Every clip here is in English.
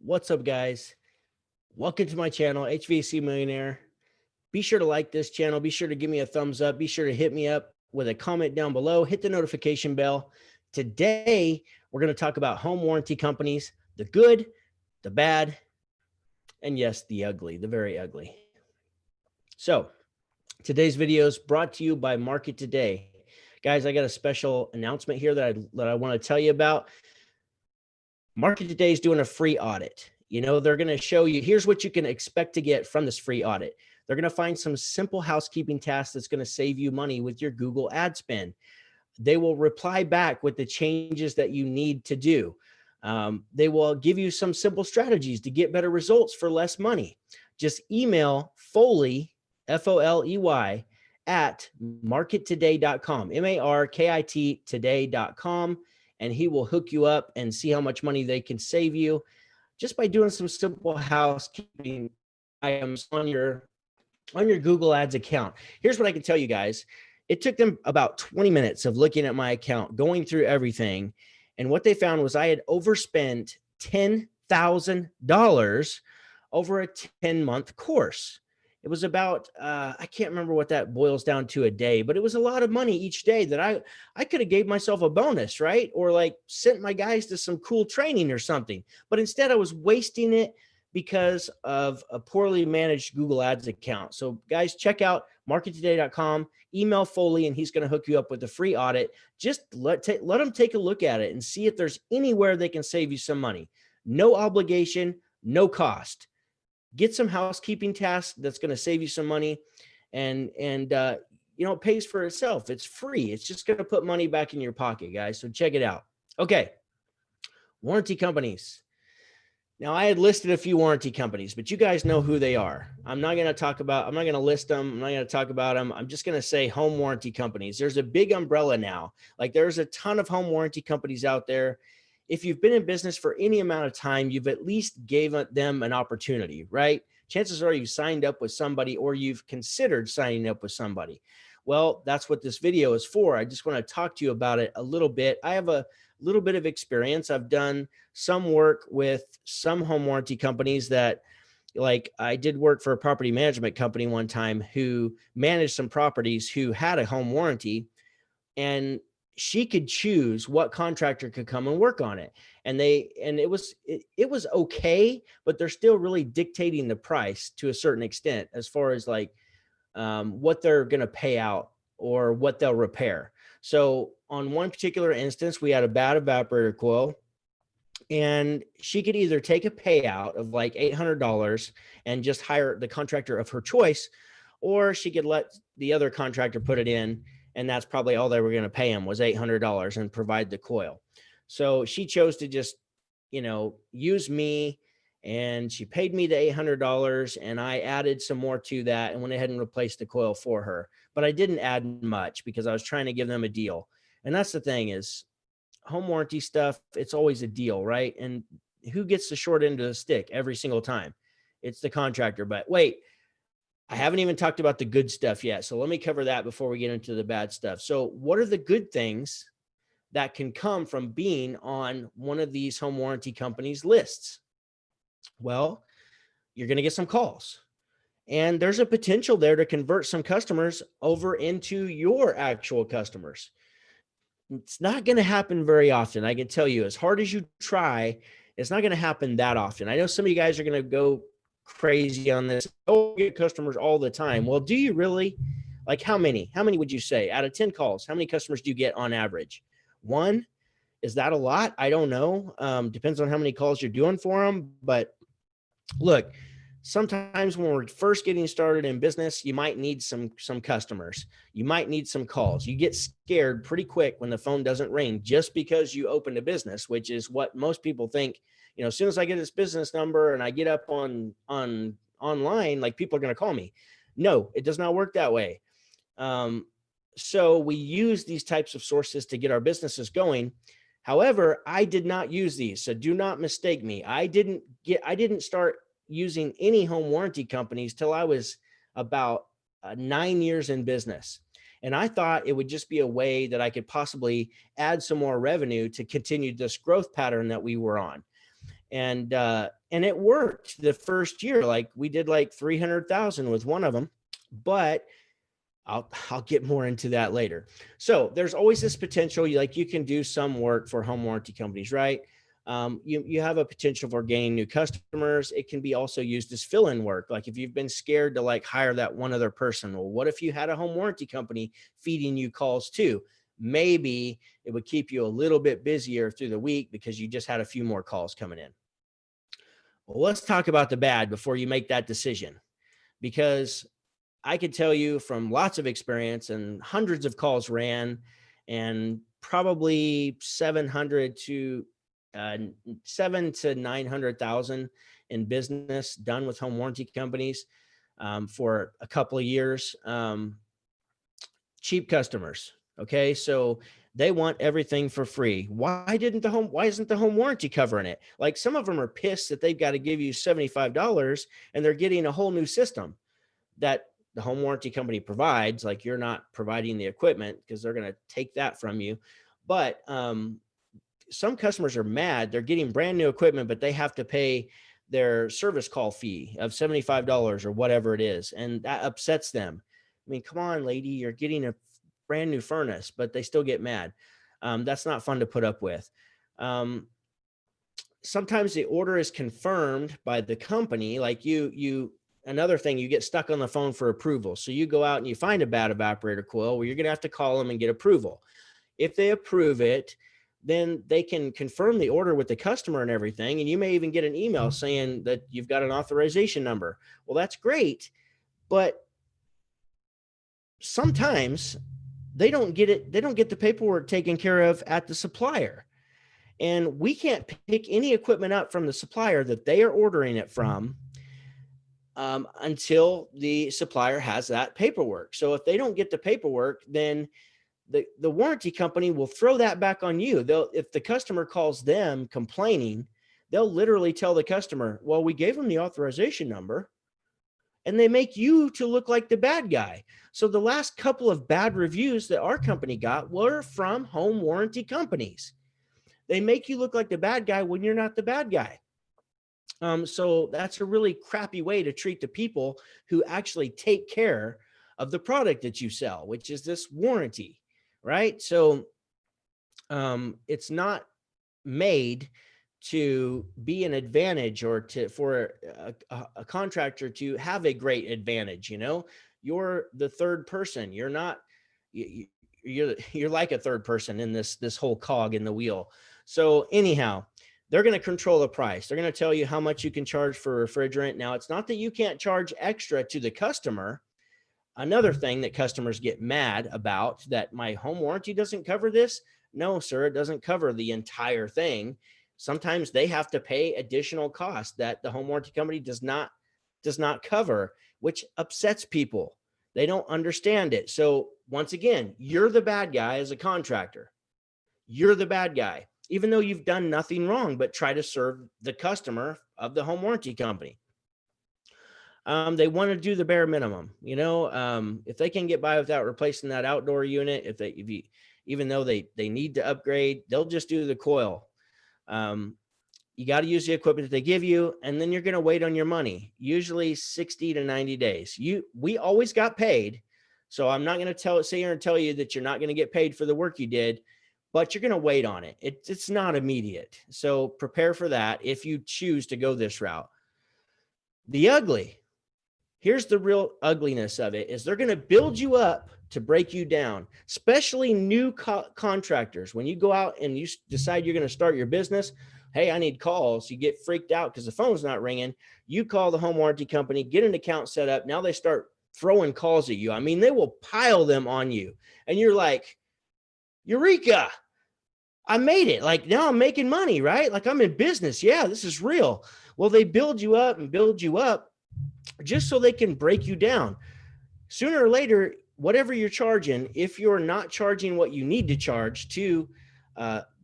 What's up, guys? Welcome to my channel, HVAC Millionaire. Be sure to like this channel. Be sure to give me a thumbs up. Be sure to hit me up with a comment down below. Hit the notification bell. Today, we're going to talk about home warranty companies, the good, the bad, and yes, the ugly, the very ugly. So today's video is brought to you by Market Today. Guys, I got a special announcement here that I want to tell you about. Market Today is doing a free audit. They're going to show you, here's what you can expect to get from this free audit. They're going to find some simple housekeeping tasks that's going to save you money with your Google ad spend. They will reply back with the changes that you need to do. They will give you some simple strategies to get better results for less money. Just email Foley, F-O-L-E-Y, at markettoday.com, M-A-R-K-I-T today.com, and he will hook you up and see how much money they can save you just by doing some simple housekeeping items on your Google Ads account. Here's what I can tell you guys. It took them about 20 minutes of looking at my account, going through everything. And what they found was I had overspent $10,000 over a 10-month course. It was about, I can't remember what that boils down to a day, but it was a lot of money each day that I could have gave myself a bonus, right? Or like sent my guys to some cool training or something. But instead I was wasting it because of a poorly managed Google Ads account. So guys, check out markettoday.com, email Foley, and he's going to hook you up with a free audit. Just let them take a look at it and see if there's anywhere they can save you some money. No obligation, no cost. Get some housekeeping tasks that's going to save you some money, and it pays for itself. It's free. It's just going to put money back in your pocket, guys. So check it out. Okay. Warranty companies. Now, I had listed a few warranty companies, but you guys know who they are. I'm not going to list them. I'm not going to talk about them. I'm just going to say home warranty companies. There's a big umbrella now. Like there's a ton of home warranty companies out there. If you've been in business for any amount of time, you've at least gave them an opportunity, right? Chances are you've signed up with somebody or you've considered signing up with somebody. Well, that's what this video is for. I just want to talk to you about it a little bit. I have a little bit of experience. I've done some work with some home warranty companies that, like, I did work for a property management company one time who managed some properties who had a home warranty, and she could choose what contractor could come and work on it. And it was okay, but they're still really dictating the price to a certain extent as far as like what they're going to pay out or what they'll repair. So on one particular instance, we had a bad evaporator coil, and she could either take a payout of like $800 and just hire the contractor of her choice, or she could let the other contractor put it in, and that's probably all they were going to pay him was $800 and provide the coil. So she chose to just, use me, and she paid me the $800, and I added some more to that and went ahead and replaced the coil for her. But I didn't add much because I was trying to give them a deal. And that's the thing is, home warranty stuff, it's always a deal, right? And who gets the short end of the stick every single time? It's the contractor. But wait, I haven't even talked about the good stuff yet. So let me cover that before we get into the bad stuff. So what are the good things that can come from being on one of these home warranty companies' lists? Well, you're going to get some calls, and there's a potential there to convert some customers over into your actual customers. It's not going to happen very often. I can tell you, as hard as you try, it's not going to happen that often. I know some of you guys are going to go crazy on this. Oh, get customers all the time. Well, do you really? Like how many would you say out of 10 calls? How many customers do you get on average? One? Is that a lot? I don't know. Depends on how many calls you're doing for them. But look, sometimes when we're first getting started in business, you might need some customers. You might need some calls. You get scared pretty quick when the phone doesn't ring just because you opened a business, which is what most people think. As soon as I get this business number and I get up on online, like people are going to call me. No, it does not work that way. So we use these types of sources to get our businesses going. However, I did not use these. So do not mistake me. I didn't start using any home warranty companies till I was about 9 years in business. And I thought it would just be a way that I could possibly add some more revenue to continue this growth pattern that we were on. And it worked the first year. Like we did like 300,000 with one of them, but I'll get more into that later. So there's always this potential. Like you can do some work for home warranty companies, right? You have a potential for gaining new customers. It can be also used as fill-in work. Like if you've been scared to like hire that one other person, well, what if you had a home warranty company feeding you calls too? Maybe it would keep you a little bit busier through the week because you just had a few more calls coming in. Well, let's talk about the bad before you make that decision, because I could tell you from lots of experience and hundreds of calls ran, and probably 700 to uh, 900,000 in business done with home warranty companies for a couple of years. Cheap customers. Okay. So they want everything for free. Why isn't the home warranty covering it? Like some of them are pissed that they've got to give you $75 and they're getting a whole new system that the home warranty company provides. Like you're not providing the equipment because they're going to take that from you. But some customers are mad. They're getting brand new equipment, but they have to pay their service call fee of $75 or whatever it is. And that upsets them. I mean, come on, lady, you're getting a brand new furnace, but they still get mad. That's not fun to put up with. Sometimes the order is confirmed by the company. Like another thing, you get stuck on the phone for approval. So you go out and you find a bad evaporator coil. Well, you're going to have to call them and get approval. If they approve it, then they can confirm the order with the customer and everything. And you may even get an email saying that you've got an authorization number. Well, that's great. But sometimes they don't get it. They don't get the paperwork taken care of at the supplier. And we can't pick any equipment up from the supplier that they are ordering it from until the supplier has that paperwork. So if they don't get the paperwork, then the warranty company will throw that back on you. If the customer calls them complaining, they'll literally tell the customer, well, we gave them the authorization number, and they make you to look like the bad guy. So the last couple of bad reviews that our company got were from home warranty companies. They make you look like the bad guy when you're not the bad guy. So that's a really crappy way to treat the people who actually take care of the product that you sell, which is this warranty, right? So it's not made to be an advantage or for a contractor to have a great advantage. You're the third person. You're not, you're like a third person in this whole cog in the wheel. So anyhow, they're going to control the price. They're going to tell you how much you can charge for refrigerant. Now, it's not that you can't charge extra to the customer. Another thing that customers get mad about, that my home warranty doesn't cover this. No, sir, it doesn't cover the entire thing. Sometimes they have to pay additional costs that the home warranty company does not cover, which upsets people. They don't understand it. So once again, you're the bad guy as a contractor. You're the bad guy, even though you've done nothing wrong but try to serve the customer of the home warranty company. They want to do the bare minimum. If they can get by without replacing that outdoor unit, even though they need to upgrade, they'll just do the coil. You got to use the equipment that they give you, and then you're going to wait on your money, usually 60 to 90 days. We always got paid. So I'm not going to sit here and tell you that you're not going to get paid for the work you did, but you're going to wait on it. It's not immediate. So prepare for that if you choose to go this route. Here's the real ugliness of it, is they're going to build you up to break you down, especially new contractors. When you go out and you decide you're going to start your business, hey, I need calls. You get freaked out because the phone's not ringing. You call the home warranty company, get an account set up. Now they start throwing calls at you. I mean, they will pile them on you. And you're like, Eureka, I made it. Like now I'm making money, right? Like I'm in business. Yeah, this is real. Well, they build you up and build you up just so they can break you down. Sooner or later, whatever you're charging, if you're not charging what you need to charge to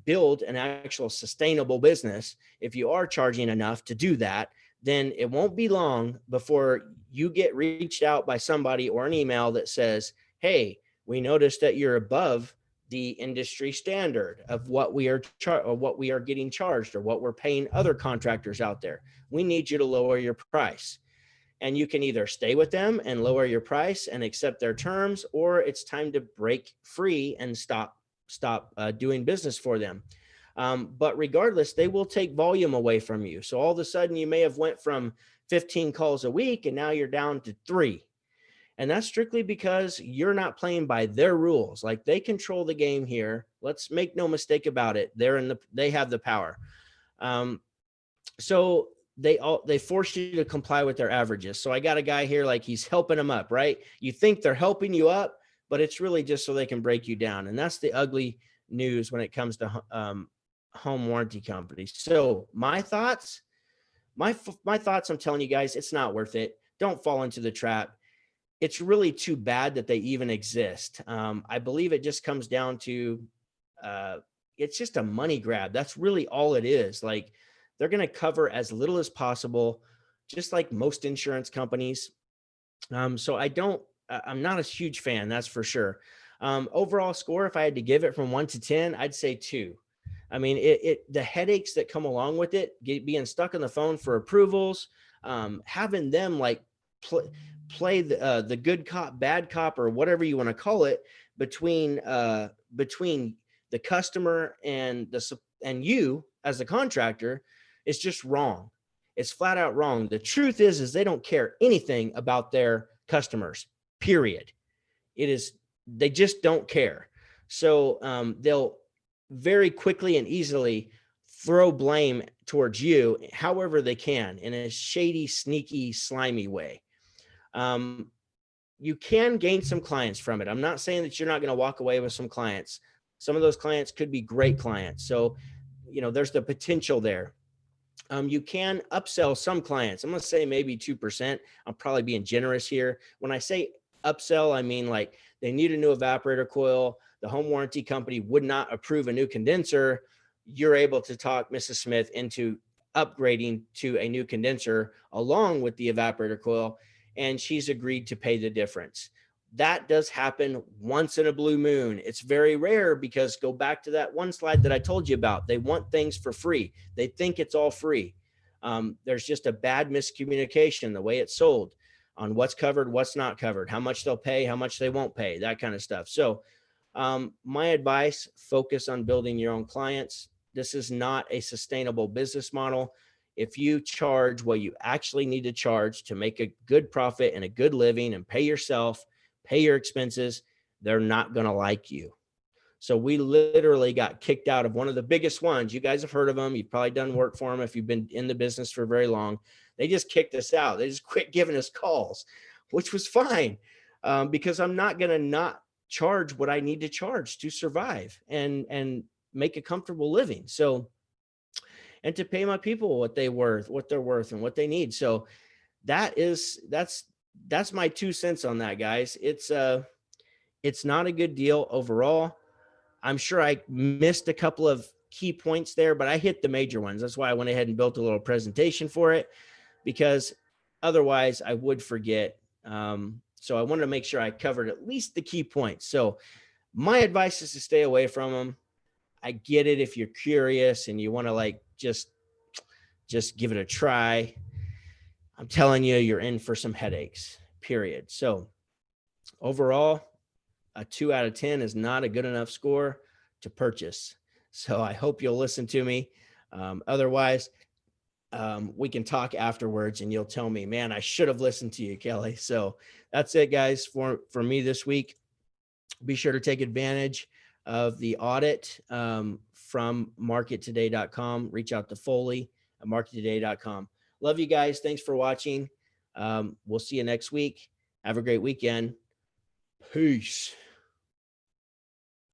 build an actual sustainable business, if you are charging enough to do that, then it won't be long before you get reached out by somebody or an email that says, hey, we noticed that you're above the industry standard of what we are or what we are getting charged or what we're paying other contractors out there. We need you to lower your price. And you can either stay with them and lower your price and accept their terms, or it's time to break free and stop doing business for them. But regardless, they will take volume away from you. So all of a sudden you may have went from 15 calls a week and now you're down to 3. And that's strictly because you're not playing by their rules. Like, they control the game here. Let's make no mistake about it. They have the power. So they force you to comply with their averages. So I got a guy here, like, he's helping them up, right? You think they're helping you up, but it's really just so they can break you down. And that's the ugly news when it comes to home warranty companies. So my thoughts, I'm telling you guys, it's not worth it. Don't fall into the trap. It's really too bad that they even exist. I believe it just comes down to, it's just a money grab. That's really all it is. Like, they're going to cover as little as possible, just like most insurance companies. So I'm not a huge fan, that's for sure. Overall score, if I had to give it from 1 to 10, I'd say 2. I mean, the headaches that come along with it, being stuck on the phone for approvals, having them like play the good cop, bad cop, or whatever you want to call it, between the customer and you as a contractor, is just wrong. It's flat out wrong. The truth is they don't care anything about their customers, period. They just don't care. So they'll very quickly and easily throw blame towards you however they can, in a shady, sneaky, slimy way. You can gain some clients from it. I'm not saying that you're not going to walk away with some clients. Some of those clients could be great clients. So, there's the potential there. You can upsell some clients. I'm going to say maybe 2%. I'm probably being generous here. When I say upsell, I mean, like, they need a new evaporator coil. The home warranty company would not approve a new condenser. You're able to talk Mrs. Smith into upgrading to a new condenser along with the evaporator coil, and she's agreed to pay the difference. That does happen once in a blue moon. It's very rare, because go back to that one slide that I told you about. They want things for free. They think it's all free. There's just a bad miscommunication, the way it's sold, on what's covered, what's not covered, how much they'll pay, how much they won't pay, that kind of stuff. So my advice, focus on building your own clients. This is not a sustainable business model. If you charge what you actually need to charge to make a good profit and a good living and pay yourself, pay your expenses, they're not going to like you. So we literally got kicked out of one of the biggest ones. You guys have heard of them. You've probably done work for them if you've been in the business for very long. They just kicked us out. They just quit giving us calls, which was fine, because I'm not going to not charge what I need to charge to survive and make a comfortable living. So, and to pay my people what they're worth and what they need. So that's my 2 cents on that, guys. It's not a good deal overall. I'm sure I missed a couple of key points there, but I hit the major ones. That's why I went ahead and built a little presentation for it, because otherwise I would forget. So I wanted to make sure I covered at least the key points. So my advice is to stay away from them. I get it if you're curious and you want to, like, just give it a try. I'm telling you, you're in for some headaches, period. So overall, a 2 out of 10 is not a good enough score to purchase. So I hope you'll listen to me. Otherwise, we can talk afterwards and you'll tell me, man, I should have listened to you, Kelly. So that's it, guys, for me this week. Be sure to take advantage of the audit from markettoday.com. Reach out to Foley at markettoday.com. Love you guys. Thanks for watching. We'll see you next week. Have a great weekend. Peace.